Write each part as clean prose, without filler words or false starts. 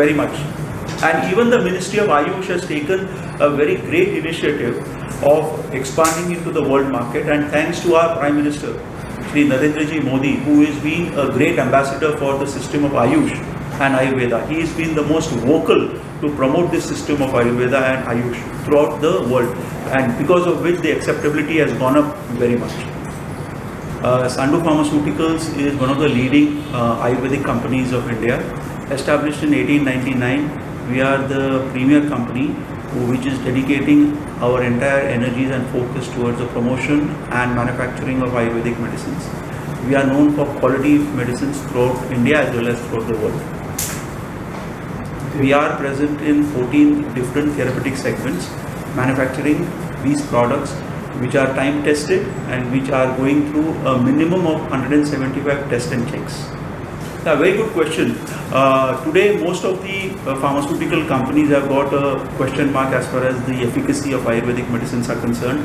very much. And even the Ministry of Ayush has taken a very great initiative of expanding into the world market, and thanks to our Prime Minister, Shri Narendra Ji Modi, who has been a great ambassador for the system of Ayush and Ayurveda. He has been the most vocal to promote this system of Ayurveda and Ayush throughout the world, and because of which the acceptability has gone up very much. Sandu Pharmaceuticals is one of the leading Ayurvedic companies of India. Established in 1899, we are the premier company which is dedicating our entire energies and focus towards the promotion and manufacturing of Ayurvedic medicines. We are known for quality medicines throughout India as well as throughout the world. We are present in 14 different therapeutic segments, manufacturing these products which are time tested and which are going through a minimum of 175 tests and checks. A very good question. Today, most of the pharmaceutical companies have got a question mark as far as the efficacy of Ayurvedic medicines are concerned.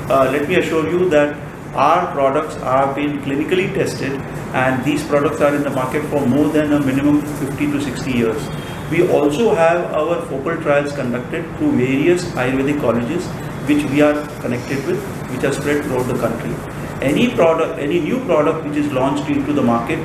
Let me assure you that our products have been clinically tested, and these products are in the market for more than a minimum 50 to 60 years. We also have our focal trials conducted through various Ayurvedic colleges which we are connected with, which are spread throughout the country. Any new product which is launched into the market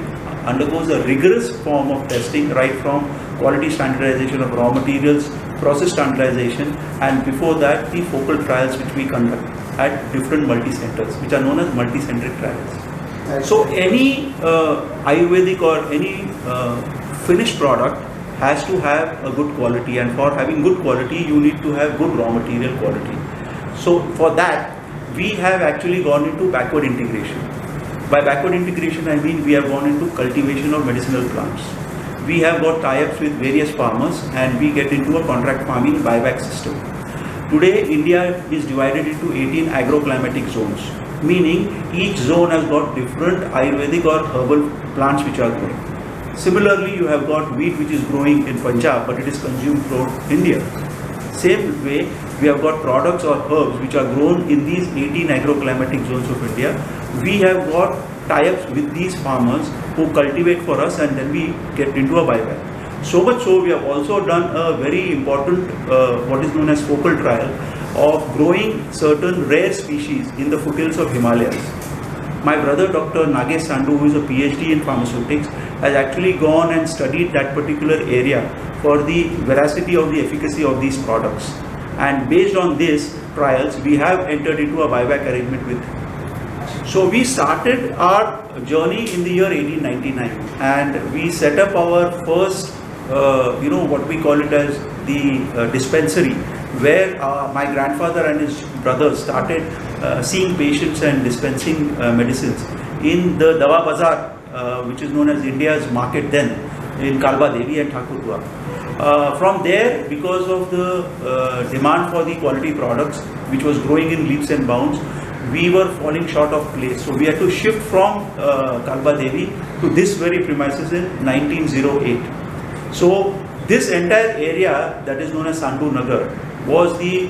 undergoes a rigorous form of testing, right from quality standardization of raw materials, process standardization, and before that the focal trials which we conduct at different multi-centers, which are known as multi-centric trials. So any Ayurvedic or any finished product has to have a good quality, and for having good quality you need to have good raw material quality. So for that we have actually gone into backward integration. By backward integration I mean we have gone into cultivation of medicinal plants. We have got tie-ups with various farmers and we get into a contract farming buyback system. Today India is divided into 18 agroclimatic zones, meaning each zone has got different Ayurvedic or herbal plants which are growing. Similarly, you have got wheat which is growing in Punjab, but it is consumed throughout India. Same way, we have got products or herbs which are grown in these 18 agroclimatic zones of India. We have got tie-ups with these farmers who cultivate for us, and then we get into a buyback. So much so, we have also done a very important what is known as focal trial of growing certain rare species in the foothills of Himalayas. My brother Dr. Nagesh Sandhu, who is a PhD in pharmaceutics, has actually gone and studied that particular area for the veracity of the efficacy of these products. And based on these trials, we have entered into a buyback arrangement with him. So we started our journey in the year 1899, and we set up our first, what we call it as the dispensary, where my grandfather and his brothers started seeing patients and dispensing medicines in the Dawa Bazaar, which is known as India's market then, in Kalba Devi and Thakurpura. From there, because of the demand for the quality products, which was growing in leaps and bounds, we were falling short of place. So we had to shift from Kalba Devi to this very premises in 1908. So this entire area that is known as Sandhu Nagar was the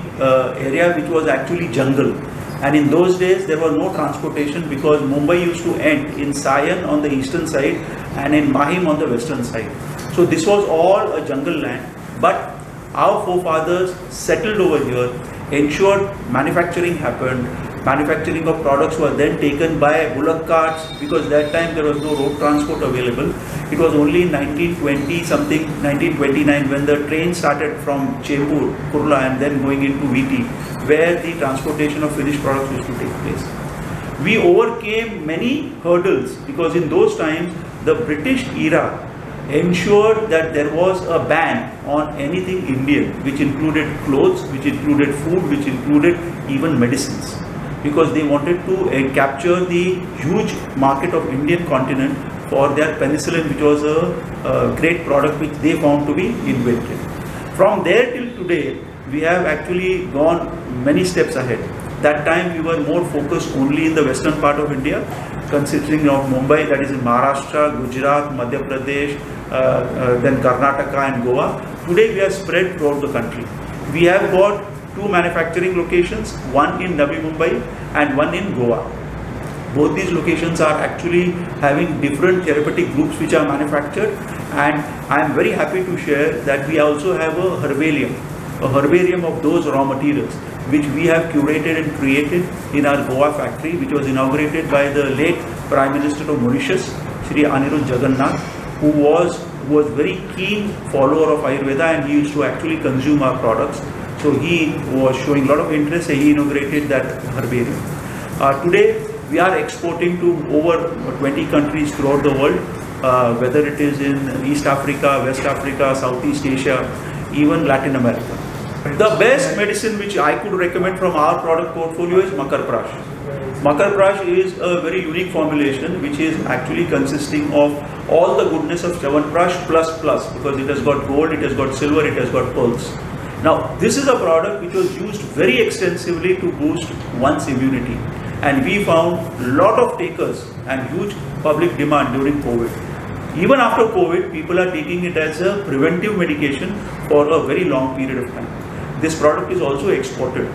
area which was actually jungle. And in those days there was no transportation, because Mumbai used to end in Sion on the eastern side and in Mahim on the western side. So this was all a jungle land, but our forefathers settled over here, ensured manufacturing happened. Manufacturing of products were then taken by bullock carts, because that time there was no road transport available. It was only in 1920 something, 1929, when the train started from Chembur, Kurla, and then going into VT, where the transportation of finished products used to take place. We overcame many hurdles, because in those times the British era ensured that there was a ban on anything Indian, which included clothes, which included food, which included even medicines, because they wanted to capture the huge market of Indian continent for their penicillin, which was a great product which they found to be invented. From there till today, we have actually gone many steps ahead. That time we were more focused only in the western part of India, consisting of Mumbai, that is in Maharashtra, Gujarat, Madhya Pradesh, then Karnataka and Goa. Today we are spread throughout the country. We have got 2 manufacturing locations, one in Navi Mumbai and one in Goa. Both these locations are actually having different therapeutic groups which are manufactured, And I am very happy to share that we also have a herbarium of those raw materials, which we have curated and created in our Goa factory, which was inaugurated by the late Prime Minister of Mauritius, Shri Anirudh Jagannath, who was very keen follower of Ayurveda, and he used to actually consume our products. So he was showing a lot of interest, and he inaugurated that herbarium. Today we are exporting to over 20 countries throughout the world, whether it is in East Africa, West Africa, Southeast Asia, even Latin America. The best medicine which I could recommend from our product portfolio is Makar Prash. Makar Prash is a very unique formulation which is actually consisting of all the goodness of Chyawanprash plus, because it has got gold, it has got silver, it has got pearls. Now this is a product which was used very extensively to boost one's immunity, and we found a lot of takers and huge public demand during COVID. Even after COVID, people are taking it as a preventive medication for a very long period of time. This product is also exported.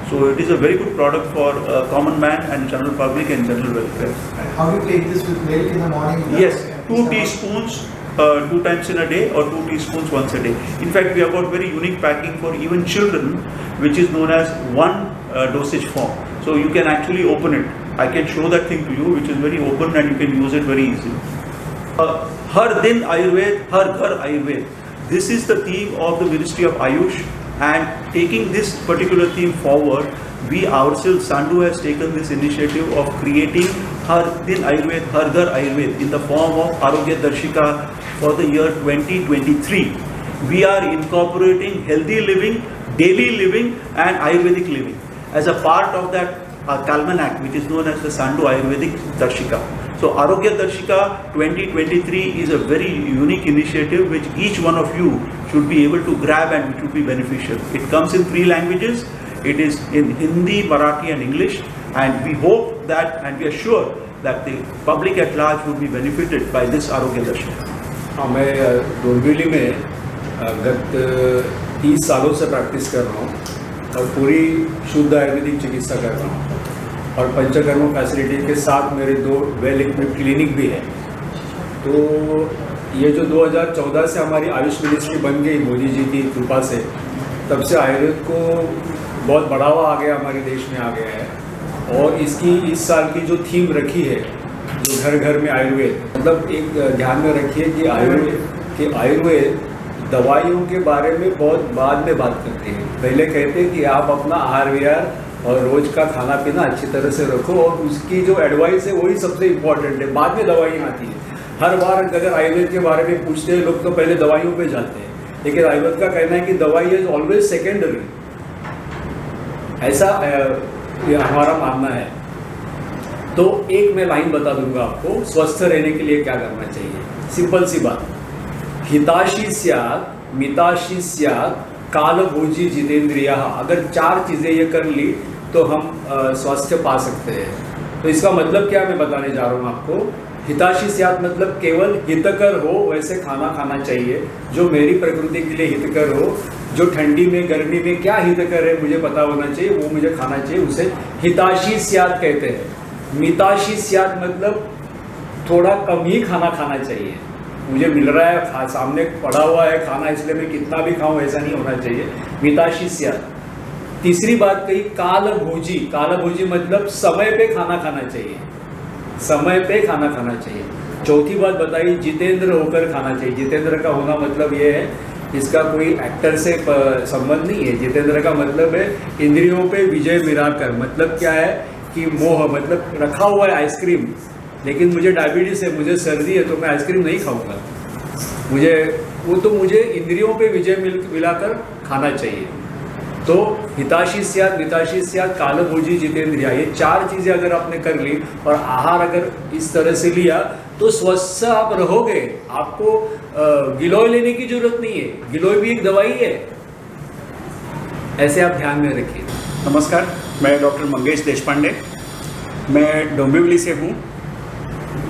So it is a very good product for common man and general public and general welfare. How do you take this with milk in the morning? Yes, 2 teaspoons 2 times in a day, or 2 teaspoons once a day. In fact, we have got very unique packing for even children, which is known as 1 dosage form. So you can actually open it. I can show that thing to you, which is very open, and you can use it very easily. Har Din Ayurved, Har Ghar Ayurved. This is the theme of the Ministry of Ayush, and taking this particular theme forward, we ourselves, Sandu has taken this initiative of creating Har Din Ayurved, Har Ghar Ayurved in the form of Arogya Darshika for the year 2023. We are incorporating healthy living, daily living and Ayurvedic living as a part of that Kalmanak, which is known as the Sandu Ayurvedic Darshika. So Arogya Darshika 2023 is a very unique initiative which each one of you should be able to grab and which would be beneficial. It comes in 3 languages. It is in Hindi, Marathi and English, and we hope that, and we are sure that the public at large would be benefited by this Arogya Darshika. मैं डोंबिवली में गत 30 सालों से practice कर रहा हूँ और पूरी शुद्ध आयुर्वेदिक चिकित्सा कर रहा हूँ, और पंचकर्म फैसिलिटी के साथ मेरे 2 वेल इक्विप्ड क्लिनिक भी है। तो ये जो 2014 से हमारी आयुष मिनिस्ट्री बन गई मोदी जी की कृपा से, तब से आयुर्वेद को बहुत बढ़ावा आ गया, हमारे देश में आ गया है। और इसकी इस साल की जो थीम रखी है, जो घर घर में आयुर्वेद, मतलब एक ध्यान में रखिए कि आयुर्वेद दवाइयों के बारे में बहुत बाद में बात करते हैं। पहले कहते हैं कि आप अपना आहार विहार और रोज का खाना पीना अच्छी तरह से रखो, और उसकी जो एडवाइस है वही सबसे इम्पोर्टेंट है, बाद में दवाइयाँ आती हैं। हर बार अगर आयुर्वेद के बारे में पूछते हैं लोग तो पहले दवाइयों पे जाते हैं, लेकिन आयुर्वेद का कहना है कि दवाई इज ऑलवेज सेकेंडरी, ऐसा ये हमारा मानना है। तो एक मैं लाइन बता दूंगा आपको, स्वस्थ रहने के लिए क्या करना चाहिए। सिंपल सी बात, हिताशी स्यात् मिताशी स्यात् कालभोजी जितेंद्रिया। अगर 4 चीज़ें ये कर ली तो हम स्वास्थ्य पा सकते हैं। तो इसका मतलब क्या मैं बताने जा रहा हूँ आपको। हिताशी स्यात् मतलब केवल हितकर हो वैसे खाना खाना चाहिए, जो मेरी प्रकृति के लिए हितकर हो, जो ठंडी में गर्मी में क्या हितकर है मुझे पता होना चाहिए, वो मुझे खाना चाहिए, उसे हिताशी स्यात् कहते हैं। मिताशी स्यात् मतलब थोड़ा कम ही खाना खाना चाहिए। मुझे मिल रहा है, सामने पड़ा हुआ है खाना, इसलिए मैं कितना भी खाऊं ऐसा नहीं होना चाहिए, मिताशी स्यात्। तीसरी बात कही कालभोजी। कालभोजी मतलब समय पे खाना खाना चाहिए, समय पे खाना खाना चाहिए। चौथी बात बताई जितेंद्र होकर खाना चाहिए। जितेंद्र का होना मतलब ये है, इसका कोई एक्टर से संबंध नहीं है। जितेंद्र का मतलब है इंद्रियों पे विजय मिलाकर। मतलब क्या है कि मोह, मतलब रखा हुआ है आइसक्रीम, लेकिन मुझे डायबिटीज़ है, मुझे सर्दी है, तो मैं आइसक्रीम नहीं खाऊंगा, मुझे इंद्रियों पे विजय मिलाकर खाना चाहिए। तो हिताशी स्यात् मिताशी स्यात् कालभोजी जितेंद्रिया, ये 4 चीज़ें अगर आपने कर ली और आहार अगर इस तरह से लिया तो स्वस्थ आप रहोगे। आपको गिलोय लेने की जरूरत नहीं है, गिलोय भी एक दवाई है, ऐसे आप ध्यान में रखिए। नमस्कार, मैं डॉक्टर मंगेश देशपांडे, मैं डोंबिवली से हूँ।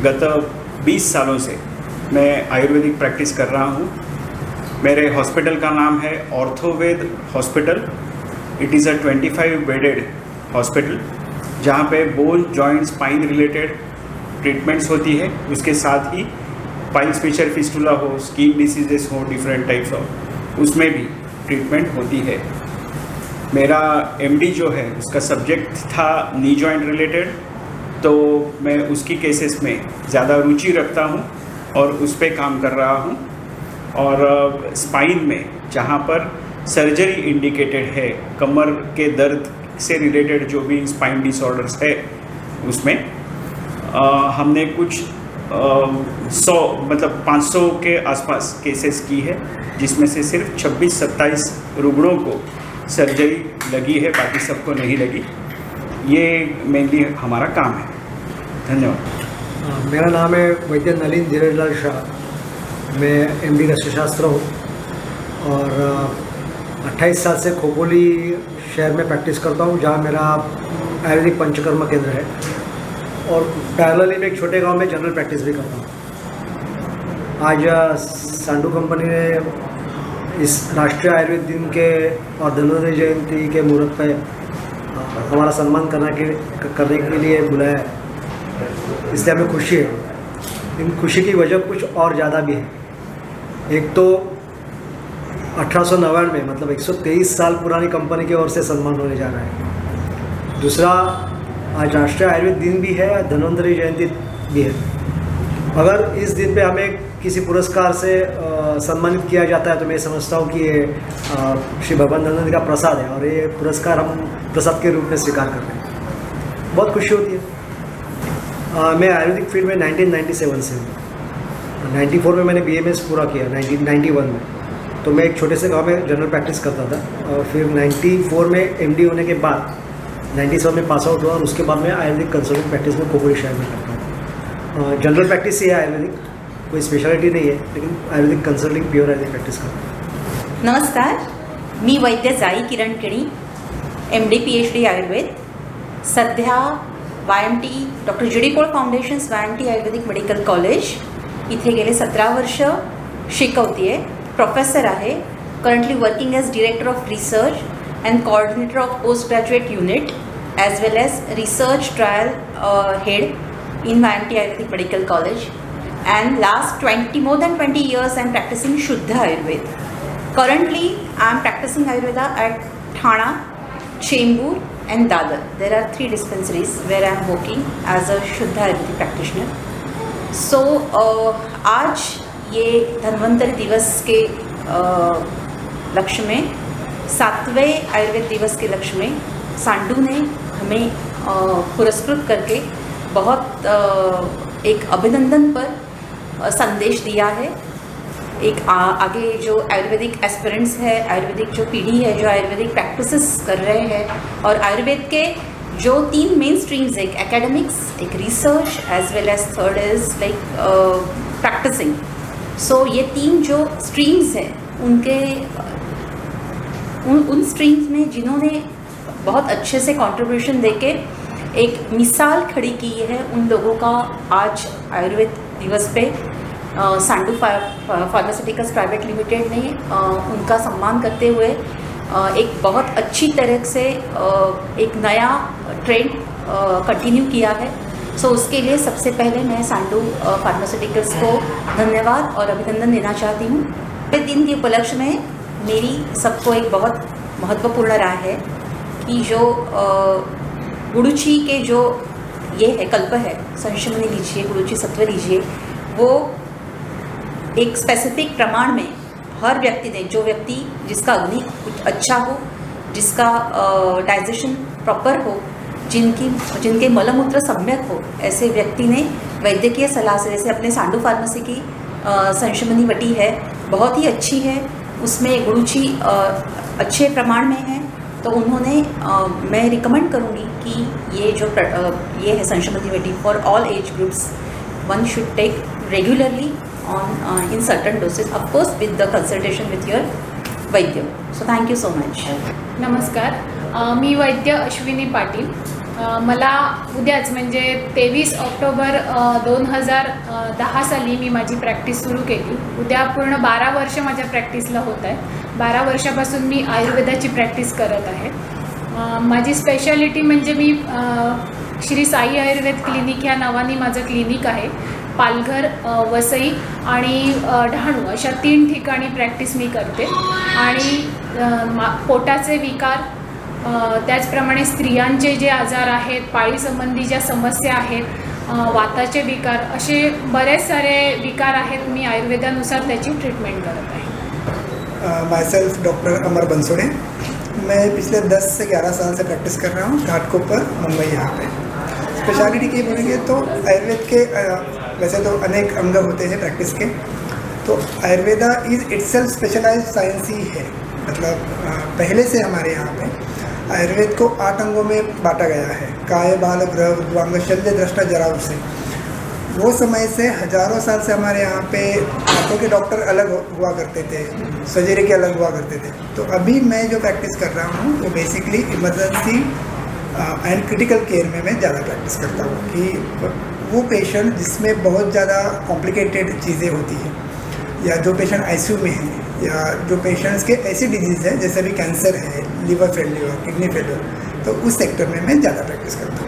गत 20 सालों से मैं आयुर्वेदिक प्रैक्टिस कर रहा हूँ। मेरे हॉस्पिटल का नाम है Orthoved hospital. It is a 25 bedded hospital, जहाँ पे bone joint spine related treatments होती है। उसके साथ ही पाइल्स फिशर फिस्टुला हो, स्किन डिसीजेस हो, डिफरेंट टाइप्स ऑफ, उसमें भी ट्रीटमेंट होती है। मेरा एमडी जो है उसका सब्जेक्ट था नी जॉइंट रिलेटेड, तो मैं उसकी केसेस में ज़्यादा रुचि रखता हूँ और उस पर काम कर रहा हूँ। और स्पाइन में जहाँ पर सर्जरी इंडिकेटेड है, कमर के दर्द से रिलेटेड जो भी स्पाइन डिसऑर्डर्स है, उसमें हमने कुछ 100 मतलब 500 के आसपास केसेस की है, जिसमें से सिर्फ 26-27 रुग्णों को सर्जरी लगी है, बाकी सबको नहीं लगी। ये मेनली हमारा काम है। धन्यवाद। मेरा नाम है वैद्य नलिन धीरजलाल शाह। मैं एमडी रसायनशास्त्र हूँ और 28 साल से खोपोली शहर में प्रैक्टिस करता हूँ, जहाँ मेरा आयुर्वेदिक पंचकर्म केंद्र है, और पैरेलली में एक छोटे गांव में जनरल प्रैक्टिस भी करता हूँ। आज सांडू कंपनी ने इस राष्ट्रीय आयुर्वेद दिन के और धन्वंतरि जयंती के मुहूर्त पे हमारा सम्मान करने के लिए बुलाया है, इसलिए हमें खुशी है। इन खुशी की वजह कुछ और ज़्यादा भी है। एक तो 1899 में मतलब 123 साल पुरानी कंपनी की ओर से सम्मान होने जा रहा है। दूसरा, आज राष्ट्रीय आयुर्वेद दिन भी है, धन्वंतरि जयंती भी है। अगर इस दिन पे हमें किसी पुरस्कार से सम्मानित किया जाता है तो मैं समझता हूँ कि ये श्री भगवान धन्वंतरि का प्रसाद है, और ये पुरस्कार हम प्रसाद के रूप में स्वीकार कर रहे हैं। बहुत खुशी होती है। मैं आयुर्वेदिक फील्ड में 1997 से हूँ। 94 में मैंने BMS पूरा किया, 1991 में। तो मैं एक छोटे से गांव में जनरल प्रैक्टिस करता था, और फिर 94 में MD होने के बाद 97 में पास आउट हुआ, और उसके बाद मैं आयुर्वेदिक कंसल्टेंट प्रैक्टिस में खोपोली शहर में करता हूँ। जनरल प्रैक्टिस ही है आयुर्वेदिक, कोई स्पेशलिटी नहीं है, लेकिन Ayurvedic consulting pure Ayurvedic practice करता हूँ। नमस्कार, मी वैद्य जाई किरण केणी, MD PhD आयुर्वेद, सध्या YMT doctor GD Paul foundation's YMT Ayurvedic medical college इथे गेले 17 वर्ष शिकवते आहे, प्रोफेसर आहे, currently working as director of research and coordinator of post graduate unit as well as research trial head in YMT Ayurvedic medical college, and last more than 20 years I am practicing Shuddha Ayurveda. Currently I am practicing Ayurveda at Thana, Chembur and Dadar. There are 3 dispensaries where I am working as a Shuddha Ayurvedic practitioner. So आज ये धन्वंतरि दिवस के लक्ष्य में 7वें आयुर्वेद दिवस के लक्ष्य में सांडू ने हमें पुरस्कृत करके बहुत एक अभिनंदन पर संदेश दिया है। एक आगे जो आयुर्वेदिक एस्पिरेंट्स है, आयुर्वेदिक जो पीढ़ी है जो आयुर्वेदिक प्रैक्टिसेस कर रहे हैं, और आयुर्वेद के जो 3 मेन स्ट्रीम्स, एक एकेडमिक्स, एक research as well as third is like practicing. So ये 3 जो स्ट्रीम्स हैं उनके उन स्ट्रीम्स में जिन्होंने बहुत अच्छे से कंट्रीब्यूशन देके एक मिसाल खड़ी की है, उन लोगों का आज आयुर्वेद दिवस पे सांडू फार्मास्यूटिकल्स प्राइवेट लिमिटेड ने उनका सम्मान करते हुए एक बहुत अच्छी तरह से एक नया ट्रेंड कंटिन्यू किया है। सो उसके लिए सबसे पहले मैं सांडू फार्मास्यूटिकल्स को धन्यवाद और अभिनंदन देना चाहती हूँ। इस दिन के उपलक्ष्य में मेरी सबको एक बहुत महत्वपूर्ण राय है कि जो गुड़ुची के जो ये है कल्प है, संशमनी लीजिए, गुड़ुची सत्व लीजिए, वो एक स्पेसिफिक प्रमाण में हर व्यक्ति ने, जो व्यक्ति जिसका अग्नि कुछ अच्छा हो, जिसका डाइजेशन प्रॉपर हो, जिनके मलमूत्र सम्यक हो, ऐसे व्यक्ति ने वैद्यकीय सलाह से, जैसे अपने सांडू फार्मेसी की संशमनी वटी है, बहुत ही अच्छी है, उसमें गुड़ुची अच्छे प्रमाण में है, तो उन्होंने मैं रिकमेंड करूँगी कि ये जो ये है Sanshamani Vati for all age groups, one should take regularly on in certain doses, of course with the consultation with your vaidya. So thank you so much. नमस्कार, मी वैद्य अश्विनी पाटील. मला उद्याच म्हणजे 23 ऑक्टोबर 2010 साली मी माझी प्रॅक्टिस सुरू केली. उद्या पूर्ण 12 वर्ष माझ्या प्रॅक्टिसला होत आहे. 12 वर्षापासून मी आयुर्वेदाची प्रॅक्टिस करत आहे. माझी स्पेशालिटी म्हणजे मी श्री साई आयुर्वेद क्लिनिक ह्या नावाने माझं क्लिनिक आहे. पालघर, वसई आणि डहाणू अशा 3 ठिकाणी प्रॅक्टिस मी करते. आणि पोटाचे विकार, त्याचप्रमाणे स्त्रियांचे जे आजार आहेत, पाळीसंबंधी ज्या समस्या आहेत, वाताचे विकार, असे बरेच सारे विकार आहेत. मी आयुर्वेदानुसार त्याची ट्रीटमेंट करत आहे. माई सेल्फ डॉक्टर अमर बंसोड़े. मैं पिछले 10 से 11 साल से प्रैक्टिस कर रहा हूँ घाटकोपर, मुंबई. यहाँ पे स्पेशलिटी की बोलेंगे तो आयुर्वेद के वैसे तो अनेक अंग होते हैं प्रैक्टिस के, तो Ayurveda is itself specialized science ही है. मतलब पहले से हमारे यहाँ पे आयुर्वेद को 8 अंगों में बांटा गया है. काय, बाल, ग्रह, उद्वांग, शल्य, दृष्टा, जराउ से. वो समय से हजारों साल से हमारे यहाँ पे आंखों के डॉक्टर अलग हुआ करते थे, सर्जरी के अलग हुआ करते थे. तो अभी मैं जो प्रैक्टिस कर रहा हूँ वो basically emergency and critical care में मैं ज़्यादा प्रैक्टिस करता हूँ. कि वो पेशेंट जिसमें बहुत ज़्यादा कॉम्प्लिकेटेड चीज़ें होती हैं, या जो पेशेंट आईसीयू में है, या जो पेशेंट्स के ऐसी डिजीज़ है जैसे भी कैंसर है, लीवर फेलियर, किडनी फेलियर, तो उस सेक्टर में मैं ज़्यादा प्रैक्टिस करता हूँ.